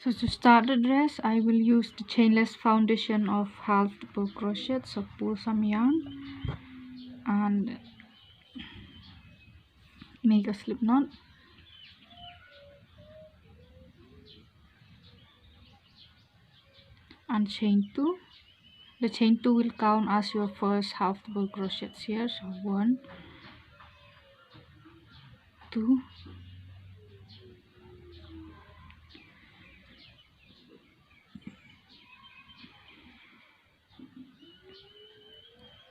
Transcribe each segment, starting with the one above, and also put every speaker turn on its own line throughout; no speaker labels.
So to start the dress, I will use the chainless foundation of half double crochet. So pull some yarn and make a slip knot, and chain 2. The chain 2 will count as your first half double crochets here. So 1, 2,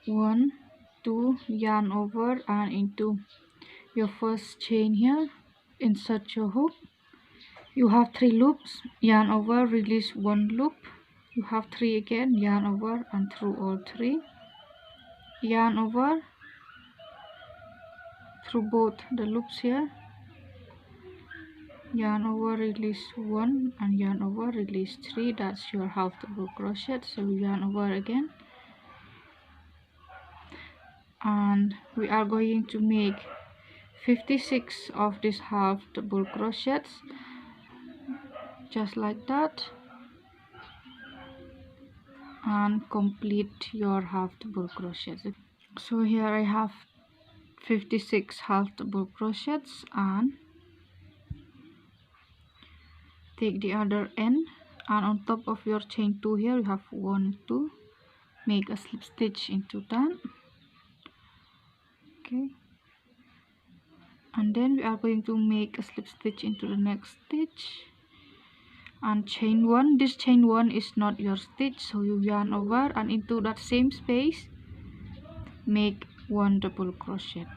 1, 2, yarn over and into your first chain here. Insert your hook. You have 3 loops, yarn over, release 1 loop. You have 3 again, yarn over and through all 3. Yarn over through both the loops here. Yarn over, release 1 and yarn over, release 3. That's your half double crochet. So yarn over again. And we are going to make 56 of these half double crochets, just like that, and complete your half double crochets. So here I have 56 half double crochets, and take the other end, and on top of your chain 2 here you have 1, 2, make a slip stitch into that. Okay, and then we are going to make a slip stitch into the next stitch and chain 1. This chain 1 is not your stitch, so you yarn over and into that same space make 1 double crochet.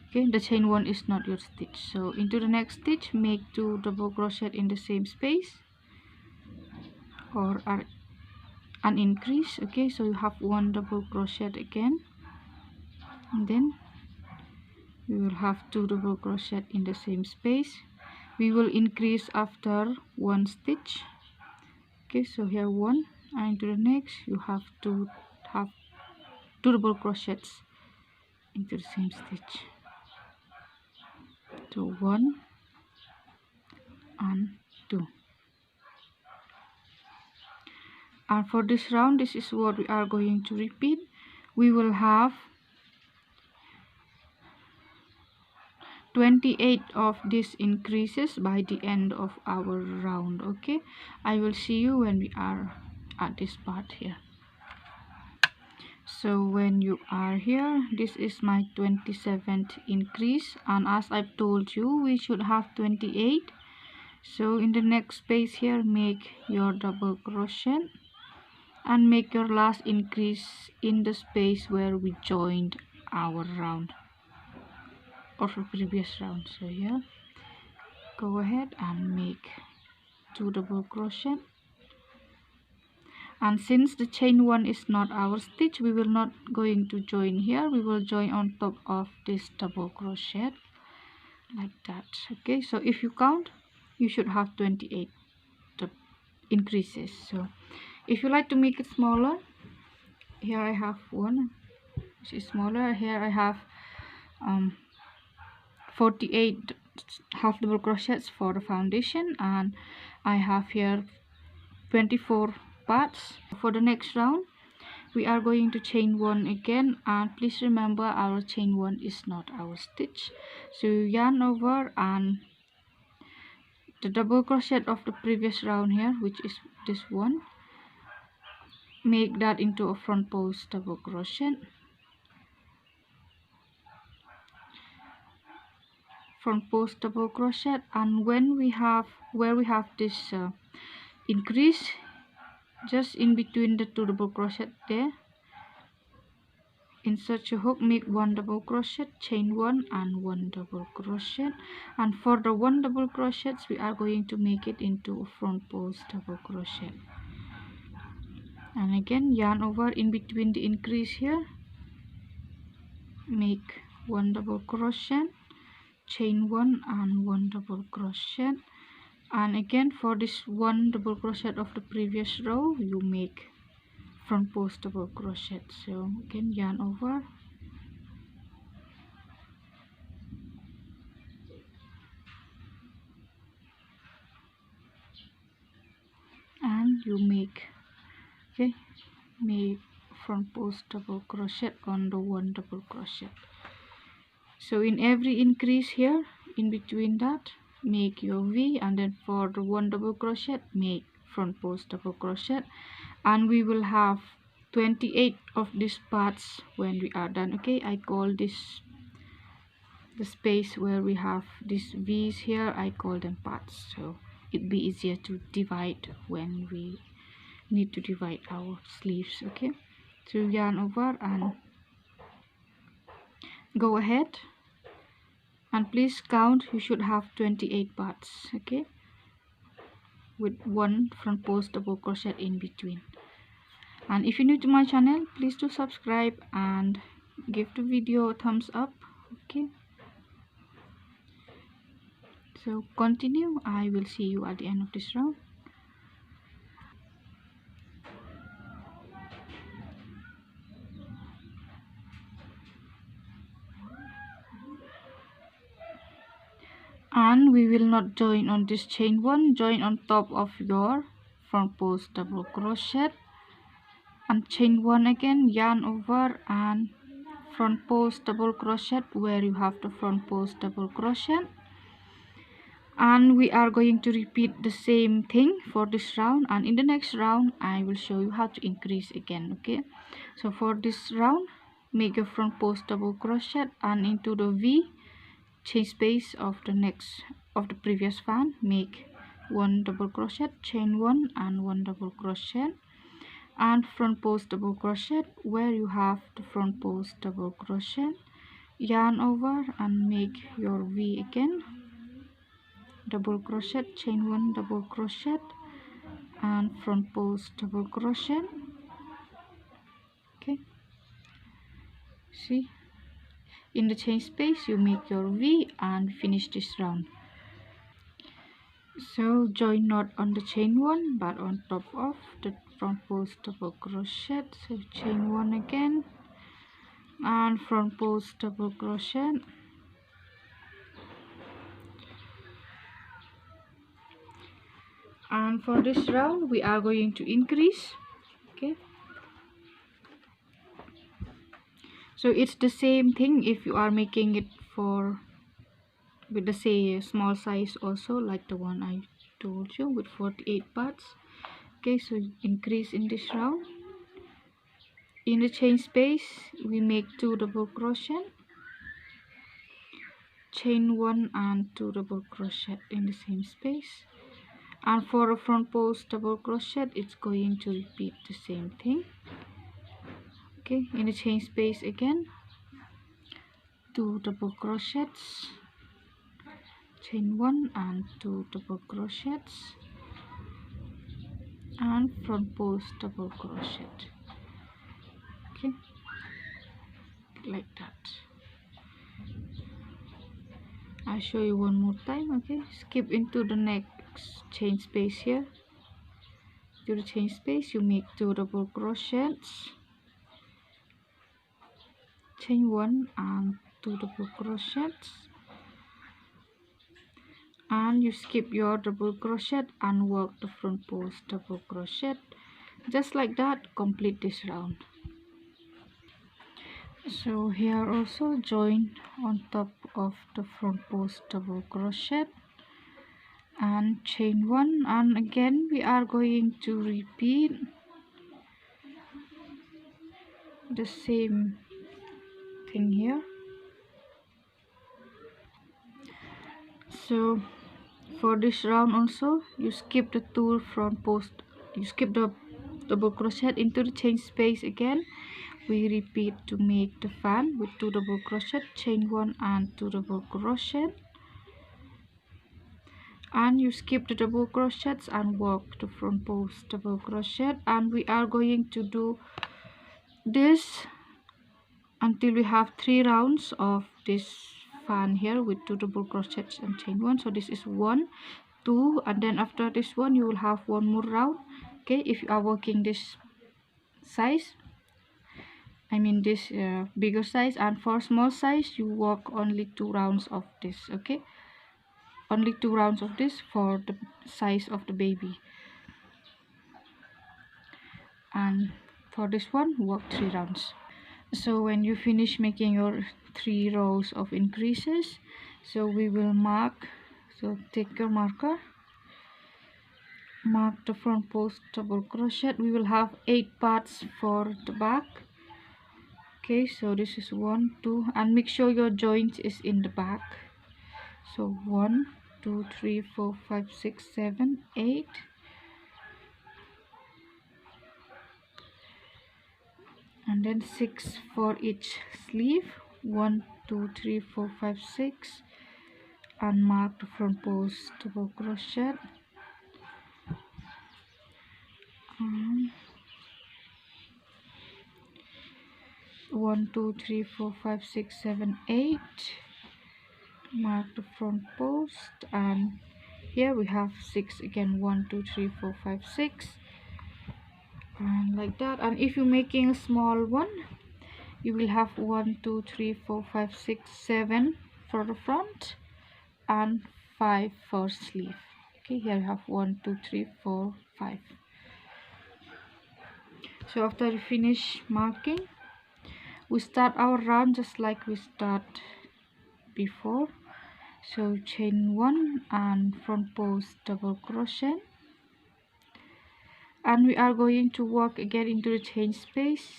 Okay, the chain 1 is not your stitch, so into the next stitch make 2 double crochet in the same space or an increase. Okay, so you have 1 double crochet again, and then we will have 2 double crochet in the same space. We will increase after 1 stitch. Okay, so here 1, and into the next you have to have 2 double crochets into the same stitch. So 1 and 2. And for this round, this is what we are going to repeat. We will have 28 of these increases by the end of our round. Okay, I will see you when we are at this part here. So when you are here, this is my 27th increase, and as I've told you, we should have 28. So in the next space here, make your double crochet and make your last increase in the space where we joined our round or the previous round. So here, go ahead and make 2 double crochet, and since the chain 1 is not our stitch, we will not going to join here. We will join on top of this double crochet like that. Okay, so if you count, you should have 28 increases. So if you like to make it smaller, here I have one which is smaller. Here I have 48 half double crochets for the foundation, and I have here 24 parts. For the next round, we are going to chain 1 again, and please remember our chain 1 is not our stitch. So yarn over and the double crochet of the previous round here, which is this one, make that into a front post double crochet, front post double crochet, and when we have where we have this increase just in between the 2 double crochet there, insert your hook, make 1 double crochet, chain 1 and 1 double crochet, and for the 1 double crochets we are going to make it into a front post double crochet, and again yarn over in between the increase here, make 1 double crochet, chain 1 and 1 double crochet, and again for this 1 double crochet of the previous row you make front post double crochet. So again yarn over, you make, okay, make front post double crochet on the one double crochet. So in every increase here, in between that, make your V, and then for the one double crochet, make front post double crochet, and we will have 28 of these parts when we are done. Okay, I call this the space where we have these V's here, I call them parts, so it'd be easier to divide when we need to divide our sleeves. Okay, so yarn over and go ahead, and please count, you should have 28 parts, okay, with one front post double crochet in between. And if you're new to my channel, please do subscribe and give the video a thumbs up. Okay, so continue, I will see you at the end of this round. And we will not join on this chain one, join on top of your front post double crochet and chain one again, yarn over and front post double crochet where you have the front post double crochet. And we are going to repeat the same thing for this round, and in the next round I will show you how to increase again. Okay, so for this round, make a front post double crochet and into the V, chain space of the previous fan, make one double crochet, chain one and one double crochet, and front post double crochet where you have the front post double crochet, yarn over and make your V again, double crochet, chain one double crochet and front post double crochet. Okay, see, in the chain space you make your V and finish this round. So join not on the chain one but on top of the front post double crochet, so chain one again and front post double crochet, and for this round we are going to increase. Okay, so it's the same thing if you are making it for with the say small size also, like the one I told you with 48 parts. Okay, so increase in this round. In the chain space we make 2 double crochet, chain 1 and 2 double crochet in the same space, and for a front post double crochet it's going to repeat the same thing. Okay, in the chain space again, 2 double crochets, chain 1 and 2 double crochets and front post double crochet. Okay, like that. I'll show you one more time. Okay, skip into the next chain space here. To the chain space you make 2 double crochets, chain 1 and 2 double crochets, and you skip your double crochet and work the front post double crochet. Just like that, complete this round. So here also join on top of the front post double crochet and chain 1, and again we are going to repeat the same thing here. So for this round also you skip the 2 front post, you skip the double crochet into the chain space again. We repeat to make the fan with 2 double crochet, chain 1 and 2 double crochet, and you skip the double crochets and work the front post double crochet. And we are going to do this until we have 3 rounds of this fan here with 2 double crochets and chain 1. So this is 1, 2, and then after this one you will have one more round. Okay, if you are working this size, I mean this bigger size, and for small size you work only 2 rounds of this. Okay, only 2 rounds of this for the size of the baby. and for this one work 3 rounds. So when you finish making your 3 rows of increases, so we will mark, so take your marker, mark the front post double crochet. We will have 8 parts for the back. Okay, so this is 1, 2, and make sure your joint is in the back. So 1, 2, 3, 4, 5, 6, 7, 8, and then 6 for each sleeve. 1, 2, 3, 4, 5, 6, and mark the front post double crochet. 1, 2, 3, 4, 5, 6, 7, 8. Mark the front post, and here we have 6 again. 1, 2, 3, 4, 5, 6, and like that. And if you're making a small one, you will have 1, 2, 3, 4, 5, 6, 7 for the front and 5 for sleeve. Okay, here you have 1, 2, 3, 4, 5. So after you finish marking, we start our round just like we start before. So chain 1 and front post double crochet, and we are going to work again into the chain space,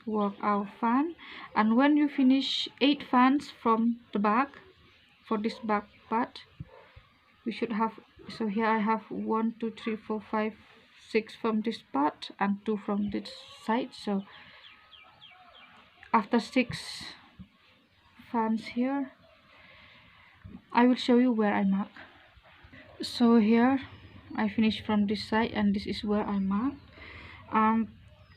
work our fan, and when you finish 8 fans from the back, for this back part we should have, so here I have 1, 2, 3, 4, 5, 6 from this part and 2 from this side. So after 6 fans here, I will show you where I mark. So here I finish from this side, and this is where I mark.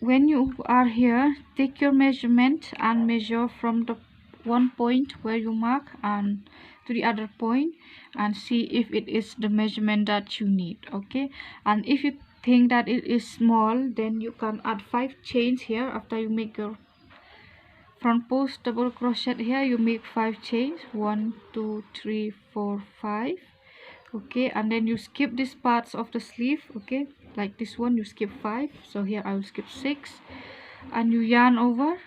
When you are here, take your measurement and measure from the one point where you mark and to the other point, and see if it is the measurement that you need. Okay, and if you think that it is small, then you can add 5 chains here. After you make your front post double crochet here, you make 5 chains, 1, 2, 3, 4, 5. Okay, and then you skip these parts of the sleeve. Okay, like this one you skip 5, so here I will skip 6, and you yarn over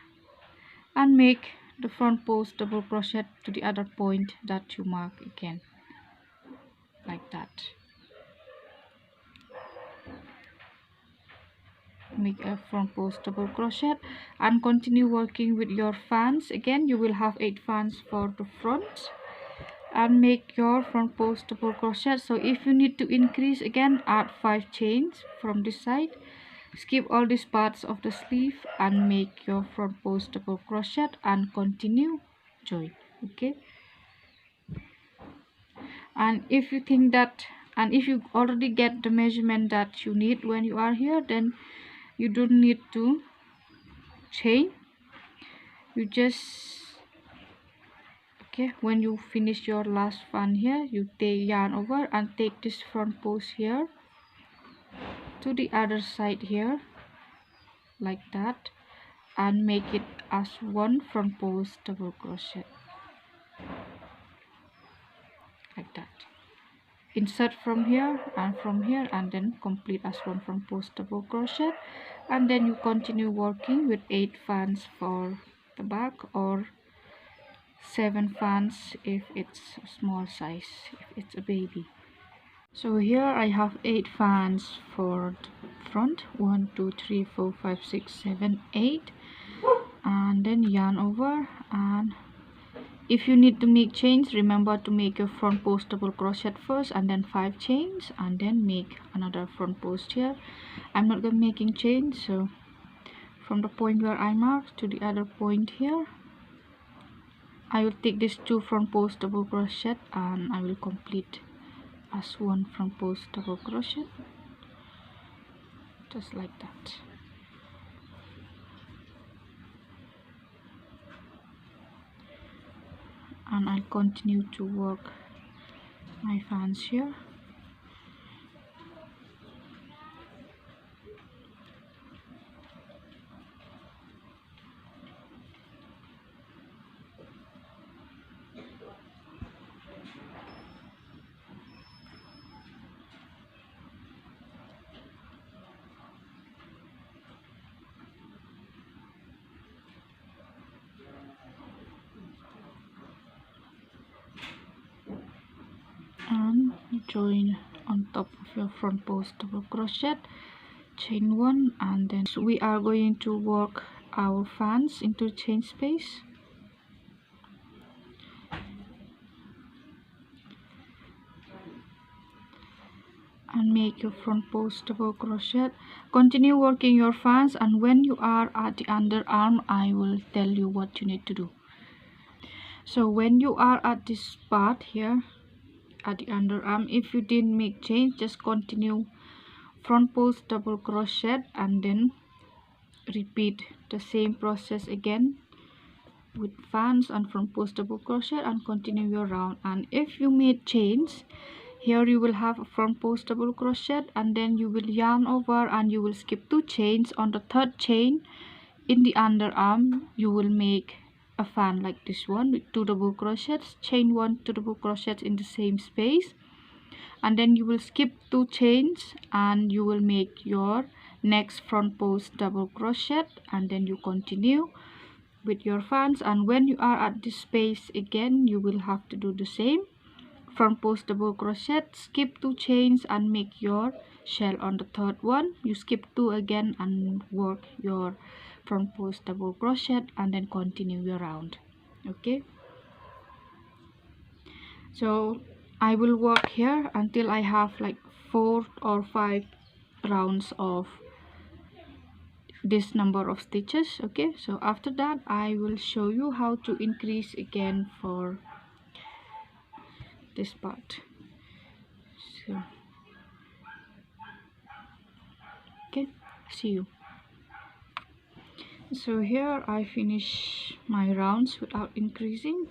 and make the front post double crochet to the other point that you mark again, like that. Make a front post double crochet and continue working with your fans. Again, you will have 8 fans for the front, and make your front post double crochet. So if you need to increase again, add 5 chains from this side, skip all these parts of the sleeve and make your front post double crochet and continue join. Okay, and if you think that, and if you already get the measurement that you need when you are here, then you don't need to chain. You just, okay, when you finish your last fan here, you take yarn over and take this front post here to the other side here, like that, and make it as one front post double crochet, like that. Insert from here and from here, and then complete as one front post double crochet, and then you continue working with 8 fans for the back, or 7 fans if it's a small size, if it's a baby. So here I have 8 fans for the front, 1, 2, 3, 4, 5, 6, 7, 8, and then yarn over. And if you need to make chains, remember to make your front post double crochet first, and then 5 chains, and then make another front post here. I'm not going to making chains, so from the point where I marked to the other point here, I will take this 2 front post double crochet and I will complete as one front post double crochet, just like that. And I'll continue to work my fans here. join on top of your front post double crochet, chain 1, and then we are going to work our fans into chain space. And make your front post double crochet. Continue working your fans, and when you are at the underarm, I will tell you what you need to do. So when you are at this part here at the underarm, if you didn't make chains, just continue front post double crochet and then repeat the same process again with fans and front post double crochet and continue your round. And if you made chains, here you will have a front post double crochet, and then you will yarn over and you will skip 2 chains. On the 3rd chain in the underarm, you will make a fan like this one with 2 double crochets, chain 1, 2 double crochets in the same space, and then you will skip 2 chains and you will make your next front post double crochet, and then you continue with your fans. And when you are at this space again, you will have to do the same front post double crochet, skip 2 chains and make your shell. On the 3rd one, you skip 2 again and work your front post double crochet and then continue your round. Okay, so I will work here until I have like 4 or 5 rounds of this number of stitches. Okay, so after that I will show you how to increase again for this part. So okay, see you. So here I finish my rounds without increasing.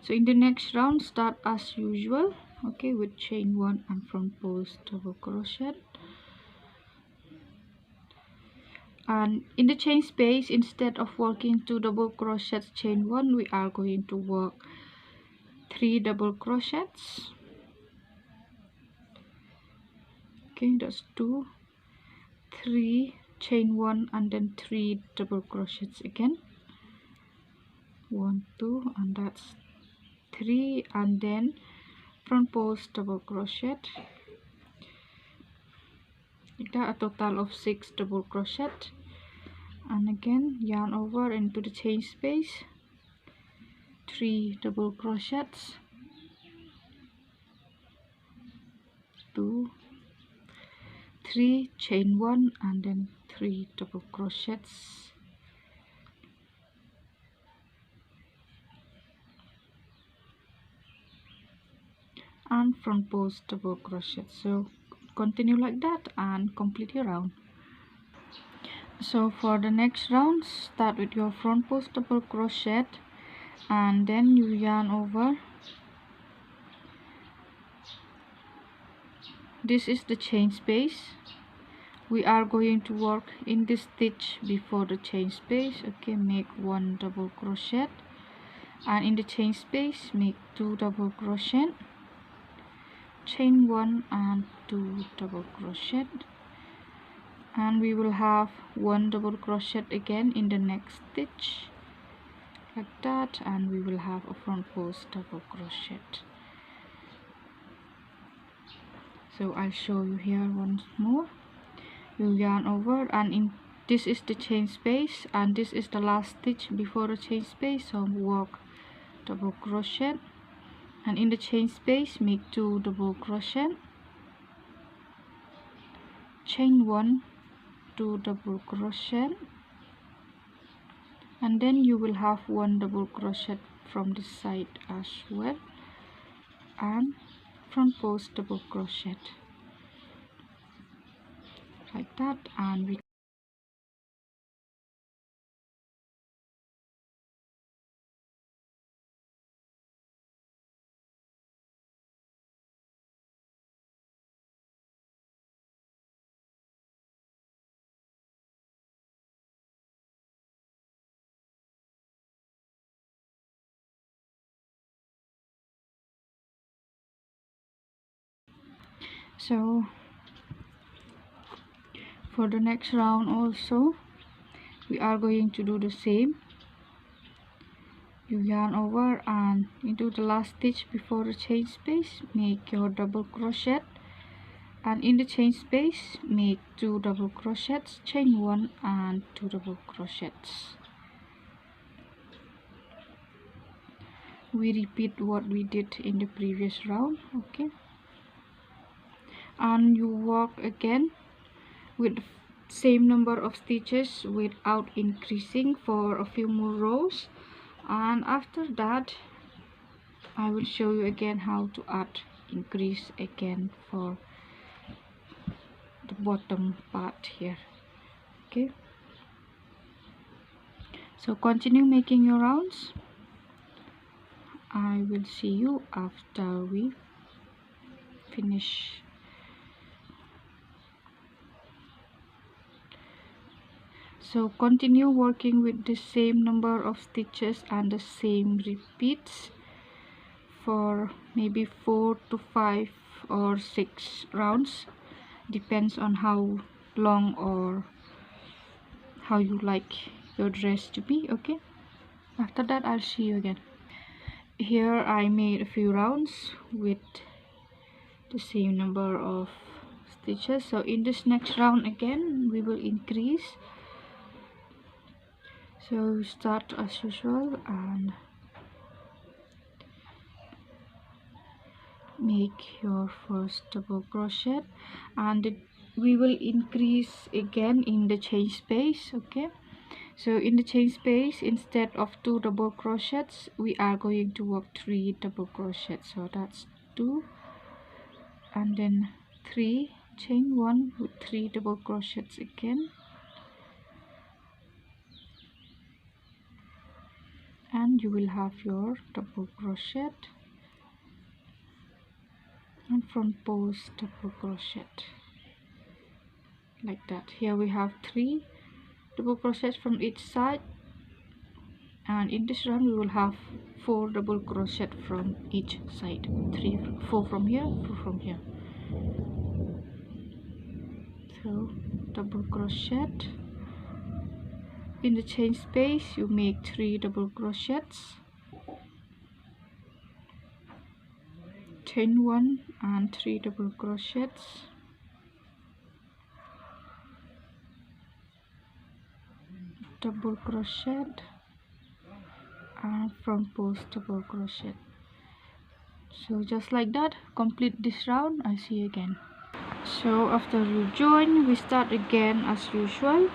So in the next round, start as usual, okay, with chain 1 and front post double crochet. And in the chain space, instead of working 2 double crochets chain 1, we are going to work 3 double crochets. Okay, that's 2, 3, chain 1, and then 3 double crochets again. 1, 2, and that's 3, and then front post double crochet. Like that, a total of 6 double crochet, and again yarn over into the chain space, 3 double crochets, 2, 3, chain 1, and then 3 double crochets, and front post double crochet. So continue like that and complete your round. So for the next round, start with your front post double crochet and then you yarn over. This is the chain space. We are going to work in this stitch before the chain space. Okay, make 1 double crochet, and in the chain space make 2 double crochet, chain 1 and 2 double crochet, and we will have 1 double crochet again in the next stitch like that, and we will have a front post double crochet. So I'll show you here once more. You yarn over, and this is the chain space, and this is the last stitch before the chain space. So work double crochet, and in the chain space make 2 double crochet, chain 1, 2 double crochet, and then you will have 1 double crochet from this side as well, and front post double crochet like that, and we so for the next round also we are going to do the same. you yarn over and into the last stitch before the chain space, make your double crochet, and in the chain space make 2 double crochets, chain 1 and 2 double crochets. We repeat what we did in the previous round. Okay, and you work again with the same number of stitches without increasing for a few more rows, and after that I will show you again how to add increase again for the bottom part here. Okay, so continue making your rounds. I will see you after we finish. So continue working with the same number of stitches and the same repeats for maybe 4 to 5 or 6 rounds, depends on how long or how you like your dress to be. Okay, after that I'll see you again. Here I made a few rounds with the same number of stitches, so in this next round again we will increase. So start as usual and make your first double crochet, and we will increase again in the chain space. Okay, so in the chain space, instead of 2 double crochets, we are going to work 3 double crochets. So that's 2 and then 3, chain 1 with 3 double crochets again, and you will have your double crochet and front post double crochet like that. Here we have 3 double crochets from each side, and in this round we will have 4 double crochet from each side, 4 from here, 4 from here. So double crochet in the chain space, you make 3 double crochets, chain 1 and 3 double crochets, double crochet and front post double crochet. So just like that, complete this round. I see you again. So after you join, we start again as usual.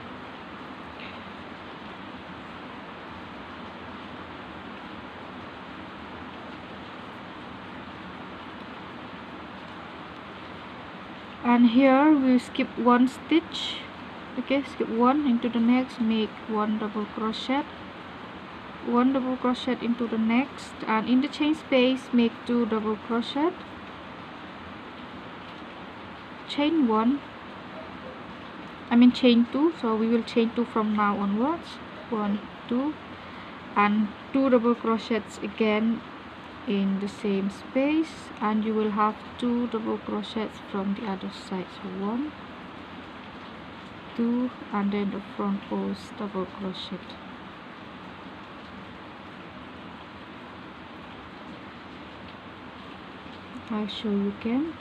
And here we skip 1 stitch. Okay, skip 1 into the next, make 1 double crochet, 1 double crochet into the next, and in the chain space make 2 double crochet, chain 1, chain 2, so we will chain 2 from now onwards, 1 2 and 2 double crochets again in the same space, and you will have 2 double crochets from the other side. So 1 2 and then the front post double crochet. I'll show you again.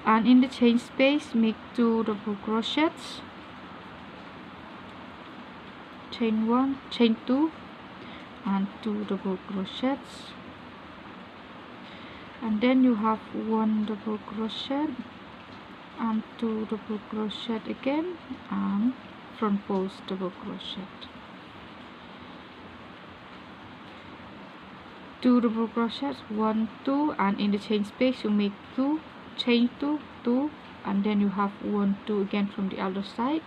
And in the chain space make 2 double crochets, chain 1, chain 2 and 2 double crochets, and then you have 1 double crochet and 2 double crochet again and front post double crochet, 2 double crochets, 1 2, and in the chain space you make 2, chain 2 2, and then you have 1 2 again from the other side,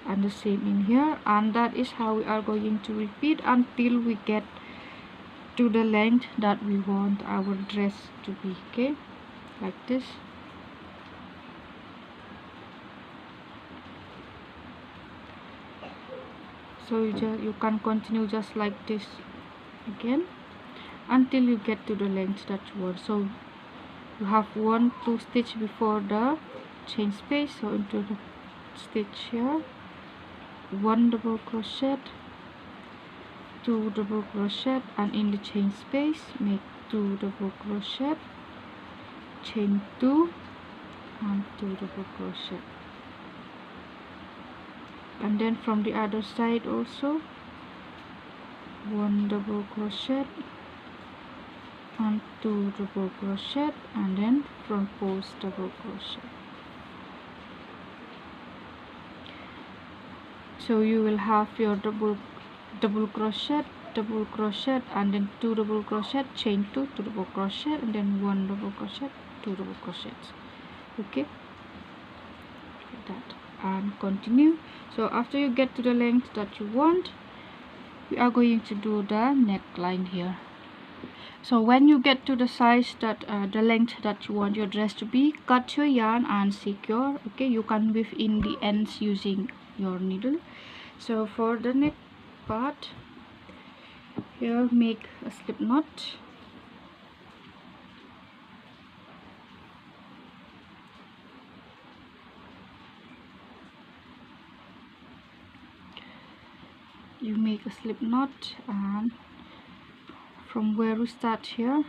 and the same in here. And that is how we are going to repeat until we get to the length that we want our dress to be. Okay, like this. So you can continue just like this again until you get to the length that you want. So you have 1-2 stitch before the chain space, so into the stitch here, 1 double crochet, 2 double crochet, and in the chain space make 2 double crochet, chain 2 and 2 double crochet, and then from the other side also 1 double crochet and 2 double crochet, and then front post double crochet. So you will have your double crochet, and then 2 double crochet, chain 2, 2 double crochet, and then 1 double crochet, 2 double crochets. Okay, like that, and continue. So after you get to the length that you want, we are going to do the neckline here. So when you get to the size that the length that you want your dress to be, cut your yarn and secure. Okay, you can weave in the ends using your needle. So for the neck part, here make a slip knot. You make a slip knot, and from where we start here,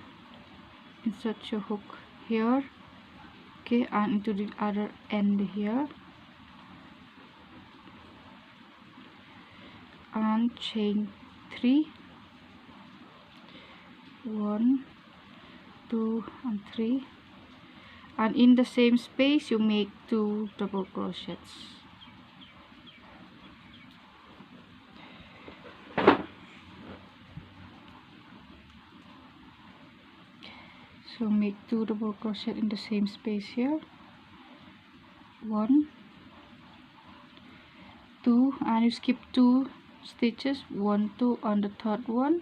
insert your hook here, okay, and into the other end here, and chain 3, 1, 2 and 3, and in the same space you make 2 double crochets. So make 2 double crochet in the same space here, 1, 2, and you skip 2 stitches, 1, 2 on the third one,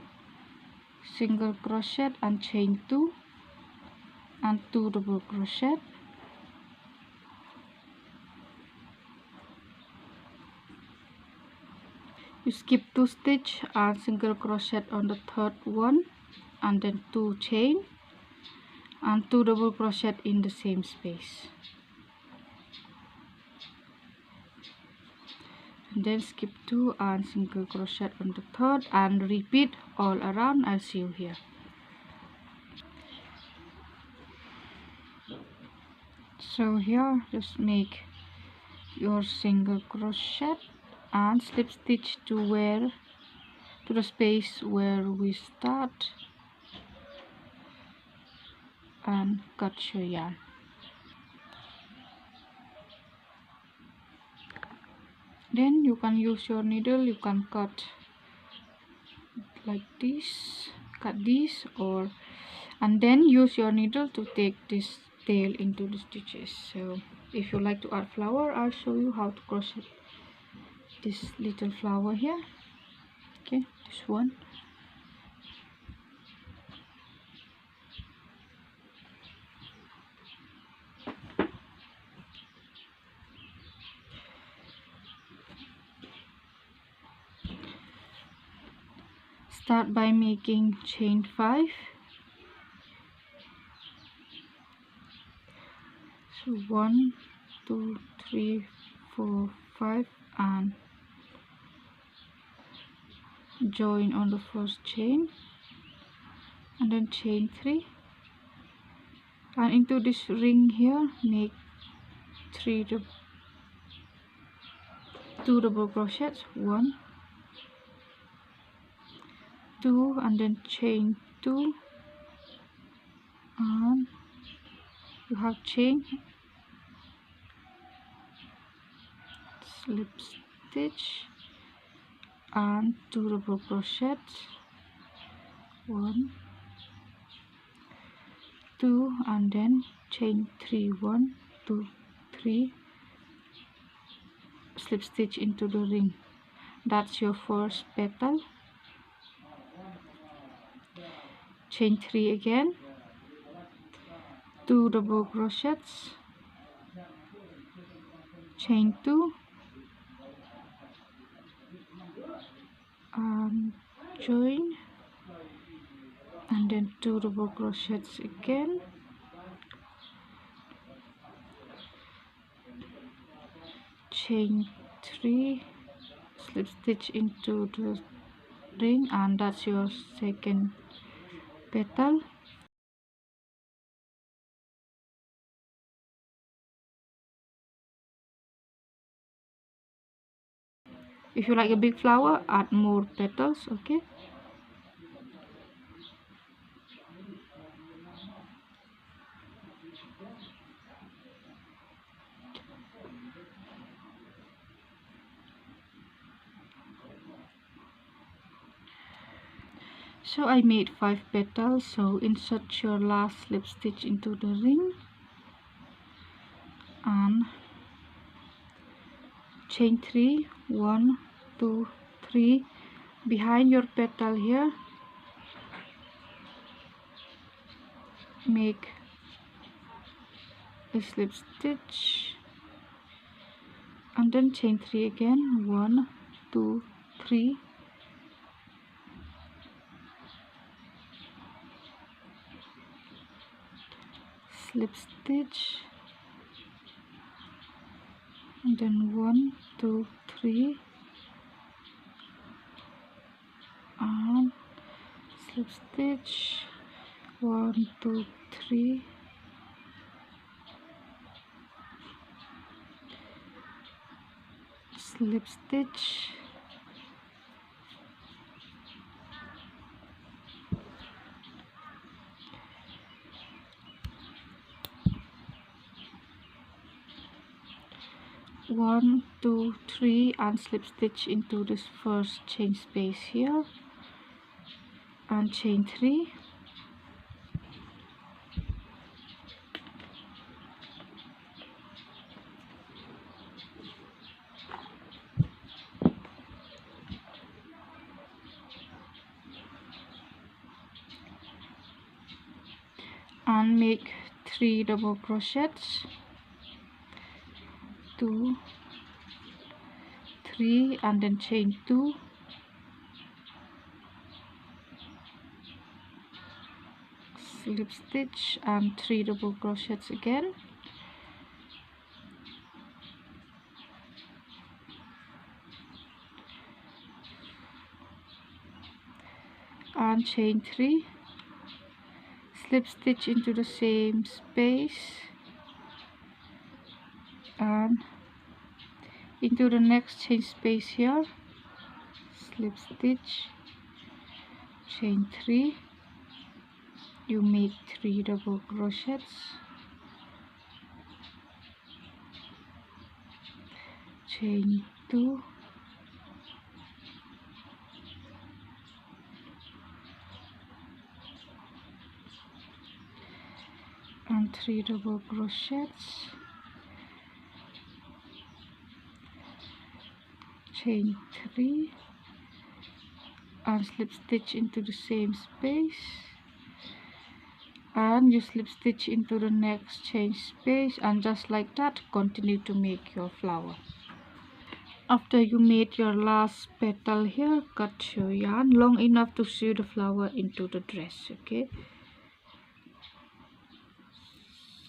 single crochet and chain 2 and 2 double crochet, you skip 2 stitch and single crochet on the third one, and then 2 chain and 2 double crochet in the same space, and then skip 2 and single crochet on the third, and repeat all around. I'll see you here. So here just make your single crochet and slip stitch to the space where we start, and cut your yarn. Then you can use your needle, you can cut like this, cut this, or and then use your needle to take this tail into the stitches. So if you like to add flower, I'll show you how to crochet this little flower here. Okay, this one. Start by making chain 5. So 1, 2, 3, 4, 5, and join on the first chain, and then chain 3, and into this ring here make 2 double crochets, 1, 2, and then chain 2, and you have chain, slip stitch, and 2 double crochets, 1, 2, and then chain 3, 1, 2, 3, slip stitch into the ring. That's your first petal. Chain 3 again, 2 double crochets, chain 2, join, and then 2 double crochets again, chain 3, slip stitch into the ring, and that's your second petal. If you like a big flower, add more petals. Okay, so I made 5 petals. So insert your last slip stitch into the ring and chain 3, 1, 2, 3 behind your petal here. Make a slip stitch and then chain 3 again, 1, 2, 3, slip stitch, and then 1, 2, 3, and slip stitch, 1, 2, 3, slip stitch, one, 2, 3, and slip stitch into this first chain space here, and chain 3, and make 3 double crochets, 2, 3, and then chain 2, slip stitch, and 3 double crochets again, and chain 3, slip stitch into the same space, and into the next chain space here, slip stitch, chain 3, you make 3 double crochets, chain 2, and 3 double crochets, chain 3, and slip stitch into the same space, and you slip stitch into the next chain space, and just like that continue to make your flower. After you made your last petal here, cut your yarn long enough to sew the flower into the dress. Okay,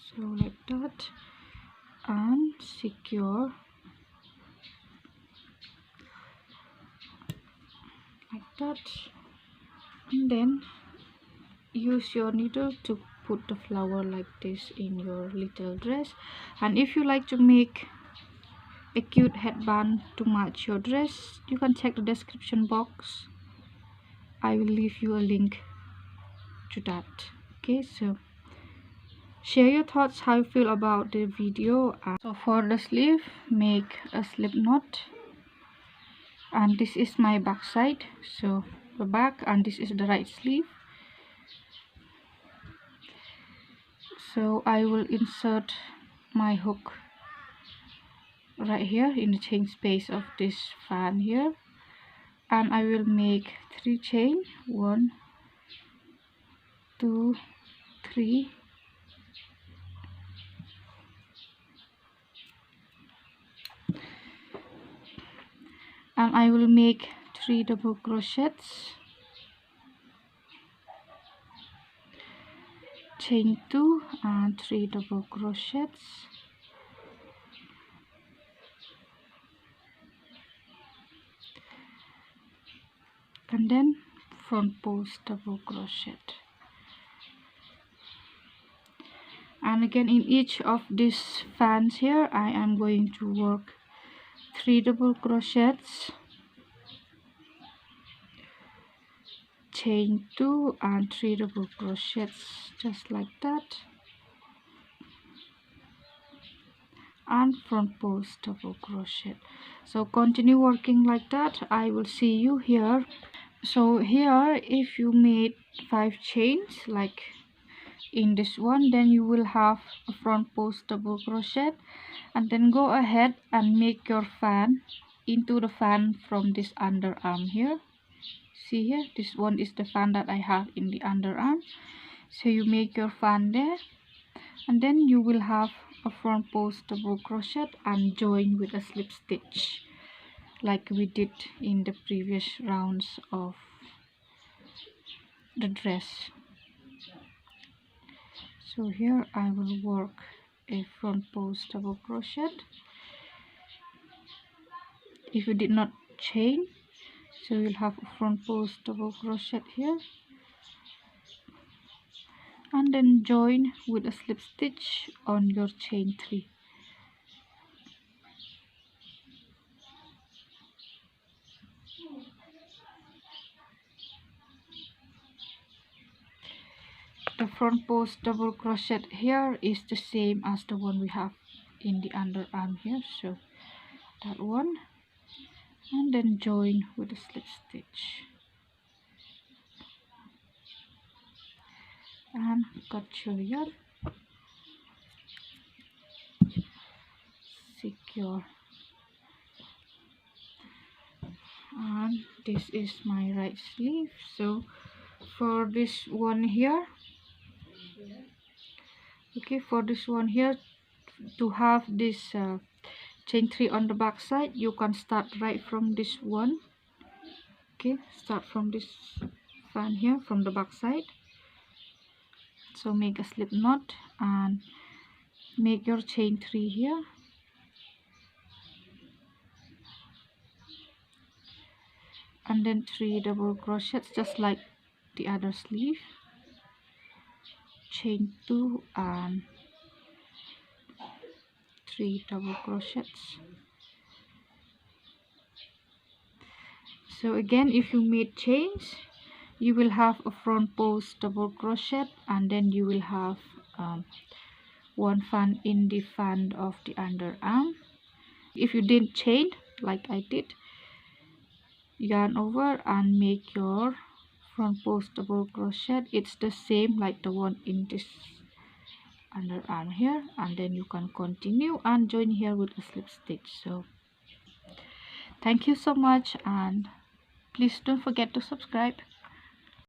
so like that, and secure like that, and then use your needle to put the flower like this in your little dress. And if you like to make a cute headband to match your dress, you can check the description box. I will leave you a link to that. Okay, so share your thoughts, how you feel about the video. So for the sleeve, make a slip knot, and this is my back side, so the back, and this is the right sleeve. So I will insert my hook right here in the chain space of this fan here, and I will make 3 chain, 1, 2, 3, and I will make 3 double crochets, chain 2 and 3 double crochets, and then front post double crochet. And again, in each of these fans here, I am going to work 3 double crochets, chain 2 and 3 double crochets, just like that, and front post double crochet. So continue working like that. I will see you here. So here, if you made 5 chains like in this one, then you will have a front post double crochet, and then go ahead and make your fan into the fan from this underarm here. See here, this one is the fan that I have in the underarm. So you make your fan there, and then you will have a front post double crochet and join with a slip stitch like we did in the previous rounds of the dress. So here I will work a front post double crochet. If you did not chain, so you'll have a front post double crochet here, and then join with a slip stitch on your chain 3. The front post double crochet here is the same as the one we have in the underarm here, so that one, and then join with a slip stitch and cut your yarn, secure. And this is my right sleeve. So for this one here, okay, for this one here, to have this chain 3 on the back side, you can start right from this one. Okay, start from this fan here from the back side. So make a slip knot and make your chain 3 here, and then 3 double crochets just like the other sleeve, chain 2 and 3 double crochets. So again, if you made chains, you will have a front post double crochet, and then you will have one fan in the fan of the underarm. If you didn't chain like I did, yarn over and make your front post double crochet. It's the same like the one in this underarm here, and then you can continue and join here with a slip stitch. So thank you so much, and please don't forget to subscribe.